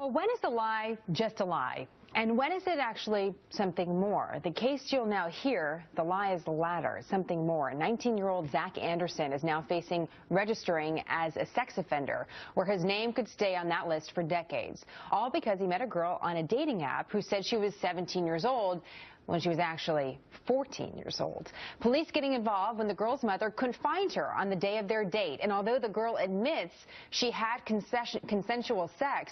Well, when is a lie just a lie? And when is it actually something more? The case you'll now hear, the lie is the latter, something more. 19-year-old Zach Anderson is now facing registering as a sex offender, where his name could stay on that list for decades. All because he met a girl on a dating app who said she was 17 years old when she was actually 14 years old. Police getting involved when the girl's mother couldn't find her on the day of their date. And although the girl admits she had consensual sex,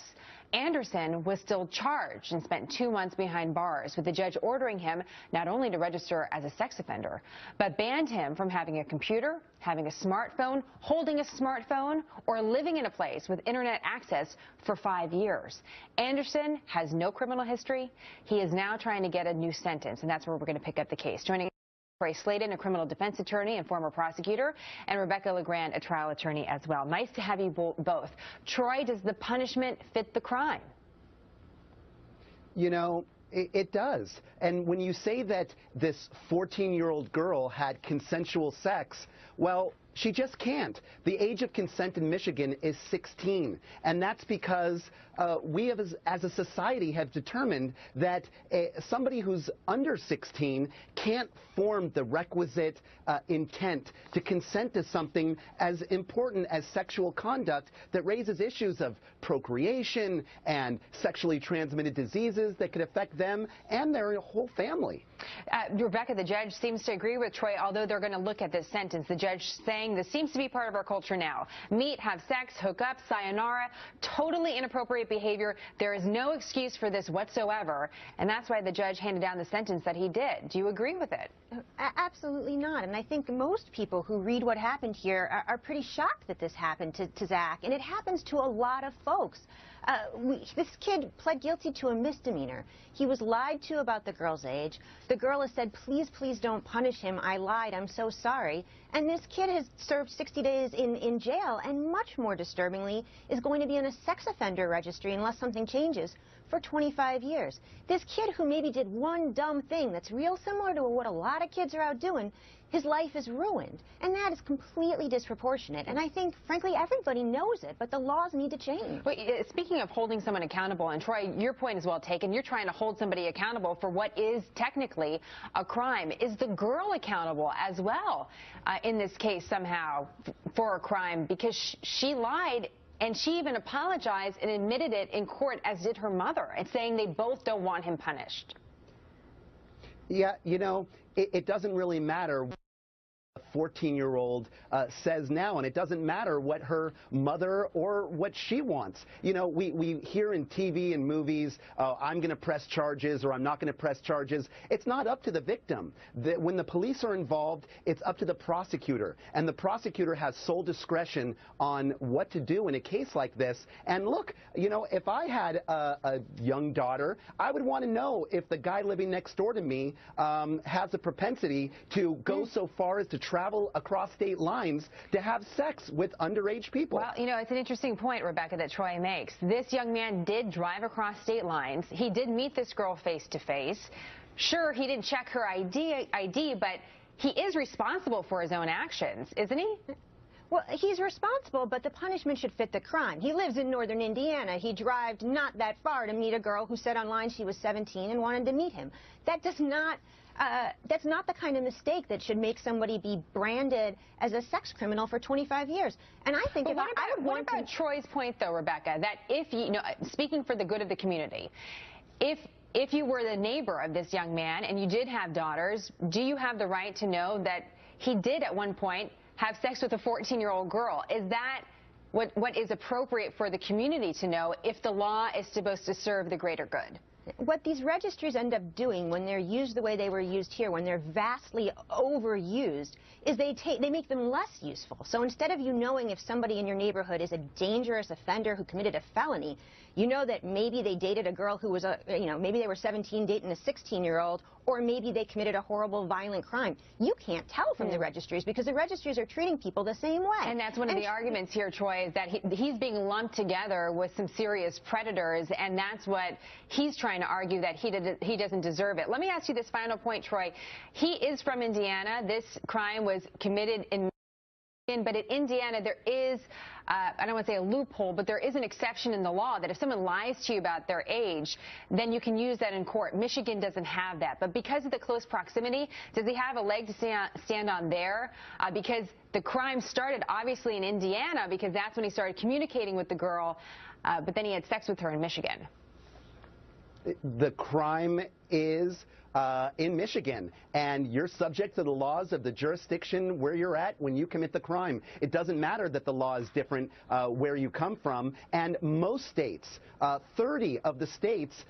Anderson was still charged and spent 2 months behind bars, with the judge ordering him not only to register as a sex offender, but banned him from having a computer, having a smartphone, holding a smartphone, or living in a place with internet access for 5 years. Anderson has no criminal history. He is now trying to get a new sentence, and that's where we're going to pick up the case. Joining Troy Sladen, a criminal defense attorney and former prosecutor, and Rebecca LeGrand, a trial attorney as well. Nice to have you both. Troy, does the punishment fit the crime? You know, it does. And when you say that this 14-year-old girl had consensual sex, well, she just can't. The age of consent in Michigan is 16, and that's because we as a society have determined that somebody who's under 16 can't form the requisite intent to consent to something as important as sexual conduct that raises issues of procreation and sexually transmitted diseases that could affect them and their whole family. Rebecca, the judge seems to agree with Troy, although they're going to look at this sentence. The judge saying this seems to be part of our culture now. Meet, have sex, hook up, sayonara, totally inappropriate behavior. There is no excuse for this whatsoever, and that's why the judge handed down the sentence that he did. Do you agree with it? Absolutely not. And I think most people who read what happened here are pretty shocked that this happened to Zach, and it happens to a lot of folks. This kid pled guilty to a misdemeanor. He was lied to about the girl's age. The girl has said, please, please don't punish him. I lied. I'm so sorry. And this kid has served 60 days in jail, and much more disturbingly, is going to be in a sex offender registry unless something changes for 25 years. This kid who maybe did one dumb thing that's real similar to what a lot of kids are out doing, his life is ruined. And that is completely disproportionate. And I think, frankly, everybody knows it, but the laws need to change. Well, speaking of holding someone accountable, and Troy, your point is well taken. You're trying to hold somebody accountable for what is technically a crime. Is the girl accountable as well in this case somehow for a crime? Because she lied, and she even apologized and admitted it in court, as did her mother, and saying they both don't want him punished. Yeah, you know, it doesn't really matter what a 14-year-old says now, and it doesn't matter what her mother or what she wants. You know, we hear in TV and movies, I'm going to press charges or I'm not going to press charges. It's not up to the victim. When the police are involved, it's up to the prosecutor, and the prosecutor has sole discretion on what to do in a case like this. And look, you know, if I had a young daughter, I would want to know if the guy living next door to me has a propensity to go so far as to travel across state lines to have sex with underage people. Well, you know, it's an interesting point, Rebecca, that Troy makes. This young man did drive across state lines. He did meet this girl face to face. Sure, he didn't check her ID, but he is responsible for his own actions, isn't he? Well, he's responsible, but the punishment should fit the crime. He lives in northern Indiana. He drove not that far to meet a girl who said online she was 17 and wanted to meet him. That's not the kind of mistake that should make somebody be branded as a sex criminal for 25 years. And I think what about Troy's point, though, Rebecca, that if you know, speaking for the good of the community, if you were the neighbor of this young man and you did have daughters, do you have the right to know that he did at one point have sex with a 14-year-old girl? Is that what is appropriate for the community to know if the law is supposed to serve the greater good? What these registries end up doing when they're used the way they were used here, when they're vastly overused, is they make them less useful. So instead of you knowing if somebody in your neighborhood is a dangerous offender who committed a felony, you know that maybe they dated a girl who was maybe they were 17 dating a 16-year-old, or maybe they committed a horrible violent crime. You can't tell from the registries because the registries are treating people the same way. And that's one of the arguments here, Troy, is that he's being lumped together with some serious predators, and that's what he's trying to argue, that he doesn't deserve it. Let me ask you this final point, Troy. He is from Indiana. This crime was committed in But in Indiana, there is, I don't want to say a loophole, but there is an exception in the law that if someone lies to you about their age, then you can use that in court. Michigan doesn't have that. But because of the close proximity, does he have a leg to stand on there? Because the crime started, obviously, in Indiana, because that's when he started communicating with the girl, but then he had sex with her in Michigan. The crime is in Michigan, and you're subject to the laws of the jurisdiction where you're at when you commit the crime. It doesn't matter that the law is different where you come from, and most states, 30 of the states,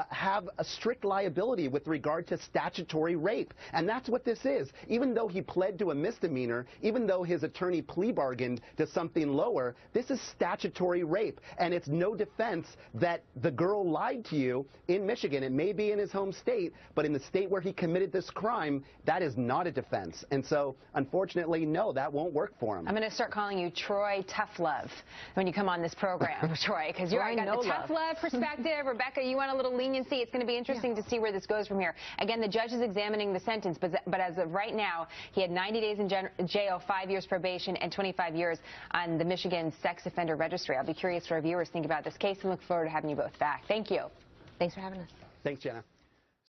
have a strict liability with regard to statutory rape, and that's what this is. Even though he pled to a misdemeanor, even though his attorney plea bargained to something lower, this is statutory rape, and it's no defense that the girl lied to you in Michigan. It may be in his home state, but in the state where he committed this crime, that is not a defense. And so, unfortunately, no, that won't work for him. I'm going to start calling you Troy Tough Love when you come on this program, Troy, because you've got the tough love perspective. Rebecca, you want a little leniency. It's going to be interesting to see where this goes from here. Again, the judge is examining the sentence, but as of right now, he had 90 days in jail, 5 years probation, and 25 years on the Michigan Sex Offender Registry. I'll be curious what our viewers think about this case and look forward to having you both back. Thank you. Thanks for having us. Thanks, Jenna.